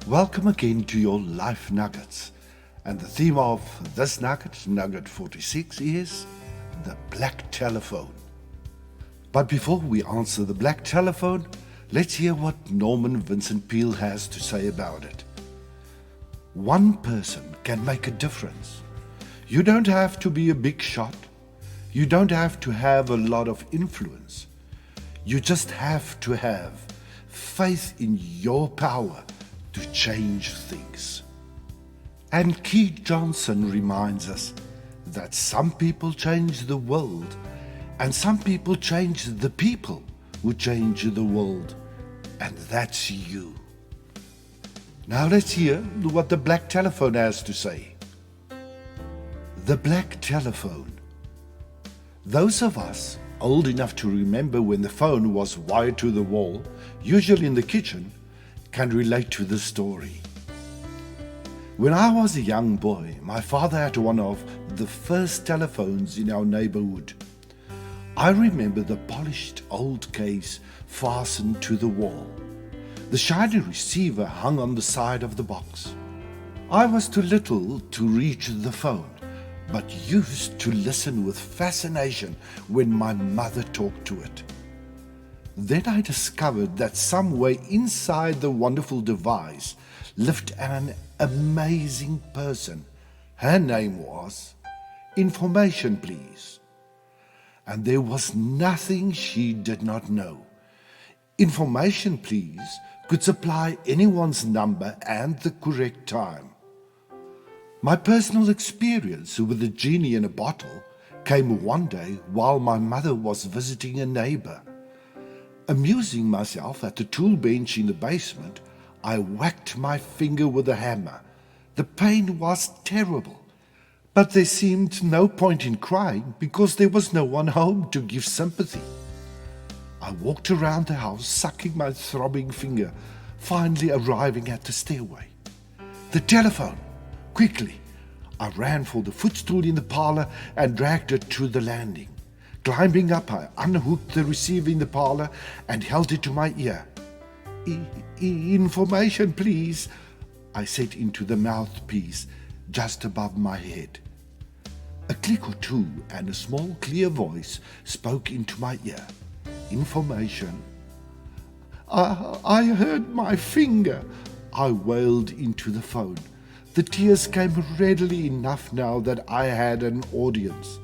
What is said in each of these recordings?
Welcome again to your Life Nuggets. And the theme of this nugget, Nugget 46, is the black telephone. But before we answer the black telephone, let's hear what Vincent Peele has to say about it. One person can make a difference. You don't have to be a big shot. You don't have to have a lot of influence. You just have to have faith in your power to change things. And Keith Johnson reminds us that some people change the world and some people change the people who change the world, and that's you. Now let's hear what the black telephone has to say. The black telephone. Those of us old enough to remember when the phone was wired to the wall, usually in the kitchen, can relate to this story. When I was a young boy, my father had one of the first telephones in our neighborhood. I remember the polished old case fastened to the wall. The shiny receiver hung on the side of the box. I was too little to reach the phone, but used to listen with fascination when my mother talked to it. Then I discovered that somewhere inside the wonderful device lived an amazing person. Her name was Information Please. And there was nothing she did not know. Information Please could supply anyone's number and the correct time. My personal experience with the genie in a bottle came one day while my mother was visiting a neighbor. Amusing myself at the tool bench in the basement, I whacked my finger with a hammer. The pain was terrible, but there seemed no point in crying because there was no one home to give sympathy. I walked around the house, sucking my throbbing finger, finally arriving at the stairway. The telephone! Quickly, I ran for the footstool in the parlor and dragged it to the landing. Climbing up, I unhooked the receiver in the parlor and held it to my ear. Information, please, I said into the mouthpiece just above my head. A click or two and a small clear voice spoke into my ear. Information. I hurt my finger, I wailed into the phone. The tears came readily enough now that I had an audience.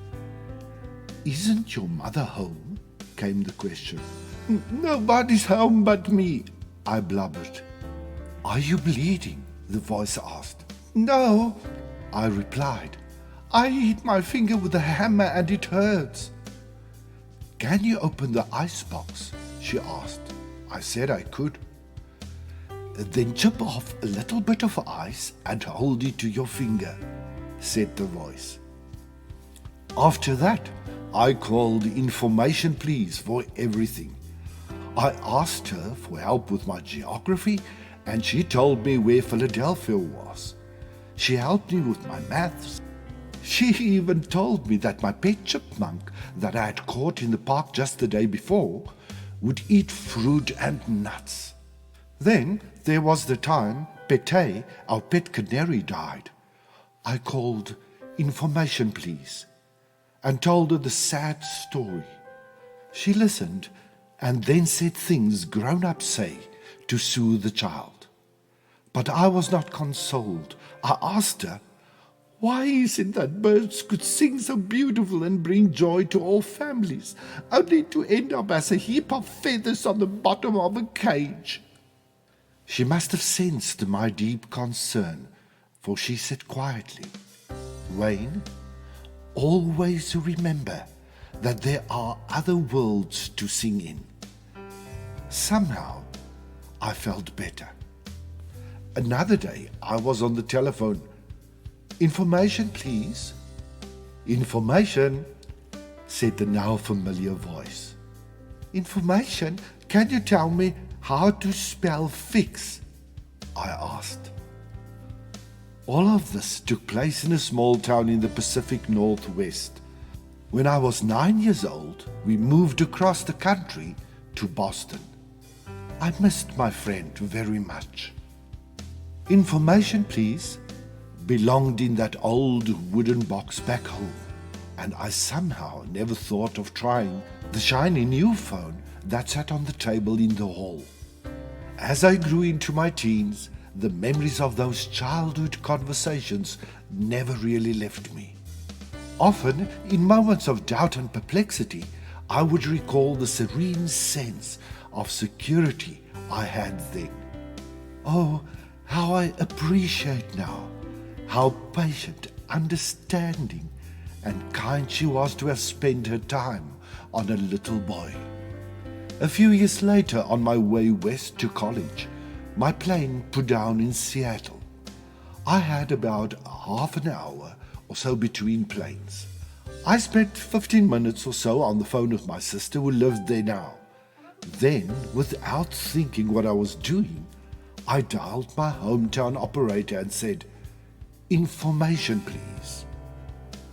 Isn't your mother home? Came the question. Nobody's home but me, I blubbered. Are you bleeding? The voice asked. No, I replied. I hit my finger with a hammer and it hurts. Can you open the icebox? She asked. I said I could. Then chip off a little bit of ice and hold it to your finger, said the voice. After that, I called Information Please for everything. I asked her for help with my geography, and she told me where Philadelphia was. She helped me with my maths. She even told me that my pet chipmunk that I had caught in the park just the day before would eat fruit and nuts. Then there was the time Pete, our pet canary, died. I called Information Please and told her the sad story. She listened and then said things grown-ups say to soothe the child. But I was not consoled. I asked her, why is it that birds could sing so beautiful and bring joy to all families, only to end up as a heap of feathers on the bottom of a cage? She must have sensed my deep concern, for she said quietly, Wayne, always remember that there are other worlds to sing in. Somehow, I felt better. Another day, I was on the telephone. Information, please. Information, said the now familiar voice. Information, can you tell me how to spell fix? I asked. All of this took place in a small town in the Pacific Northwest. When I was 9 years old, we moved across the country to Boston. I missed my friend very much. Information, please, belonged in that old wooden box back home, and I somehow never thought of trying the shiny new phone that sat on the table in the hall. As I grew into my teens, the memories of those childhood conversations never really left me. Often, in moments of doubt and perplexity, I would recall the serene sense of security I had then. Oh, how I appreciate now how patient, understanding, and kind she was to have spent her time on a little boy. A few years later, on my way west to college, my plane put down in Seattle. I had about half an hour or so between planes. I spent 15 minutes or so on the phone with my sister who lived there now. Then, without thinking what I was doing, I dialed my hometown operator and said, "Information, please."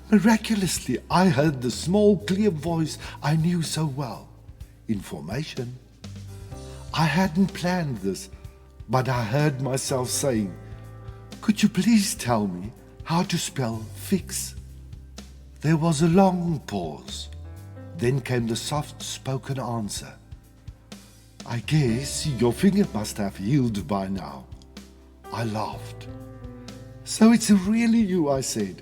Miraculously, I heard the small, clear voice I knew so well. Information. I hadn't planned this, but I heard myself saying, "Could you please tell me how to spell fix?" There was a long pause. Then came the soft-spoken answer. "I guess your finger must have healed by now." I laughed. "So it's really you," I said.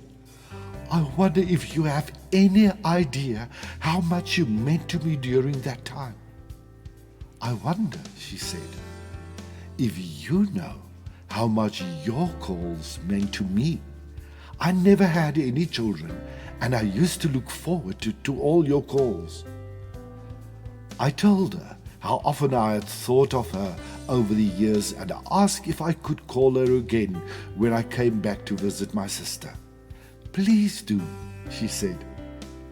"I wonder if you have any idea how much you meant to me during that time." "I wonder," she said, "if you know how much your calls meant to me. I never had any children, and I used to look forward to all your calls." I told her how often I had thought of her over the years and asked if I could call her again when I came back to visit my sister. "Please do," she said.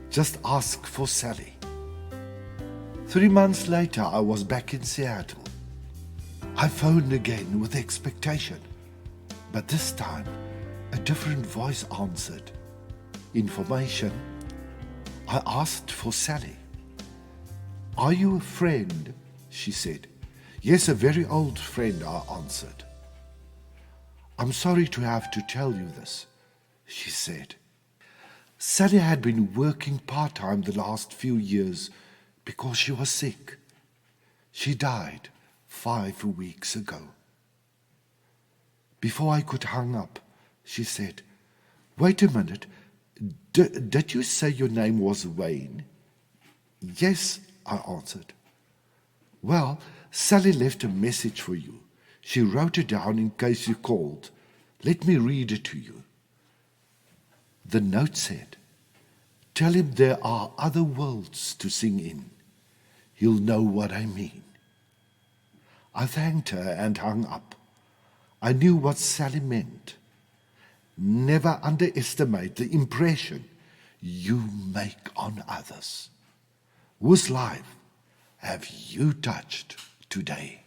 "Just ask for Sally." 3 months later, I was back in Seattle. I phoned again with expectation, but this time a different voice answered. "Information." I asked for Sally. "Are you a friend?" she said. "Yes, a very old friend," I answered. "I'm sorry to have to tell you this," she said. Sally had been working part-time the last few years because she was sick. She died 5 weeks ago. Before I could hang up, she said, "Wait a minute, did you say your name was Wayne?" "Yes," I answered. "Well, Sally left a message for you. She wrote it down in case you called. Let me read it to you." The note said, "Tell him there are other worlds to sing in. He'll know what I mean." I thanked her and hung up. I knew what Sally meant. Never underestimate the impression you make on others. Whose life have you touched today?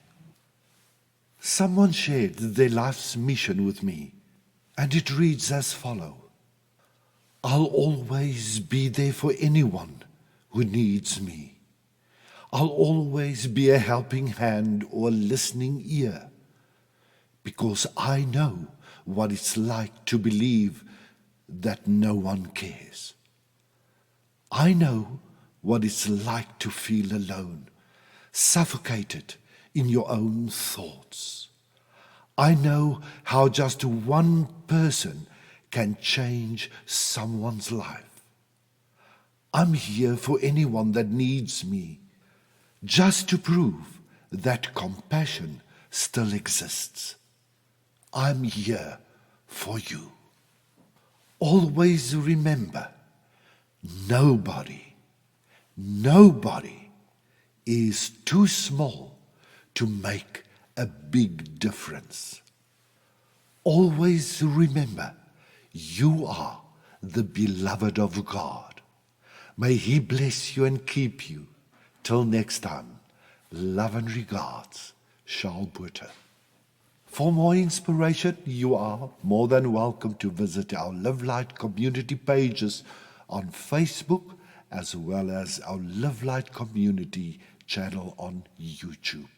Someone shared their life's mission with me, and it reads as follows. "I'll always be there for anyone who needs me. I'll always be a helping hand or a listening ear, because I know what it's like to believe that no one cares. I know what it's like to feel alone, suffocated in your own thoughts. I know how just one person can change someone's life. I'm here for anyone that needs me, just to prove that compassion still exists. I'm here for you. Always remember, nobody is too small to make a big difference. Always remember, you are the beloved of God. May He bless you and keep you. Till next time, love and regards, Shalom. For more inspiration, you are more than welcome to visit our Live Light community pages on Facebook as well as our Live Light community channel on YouTube.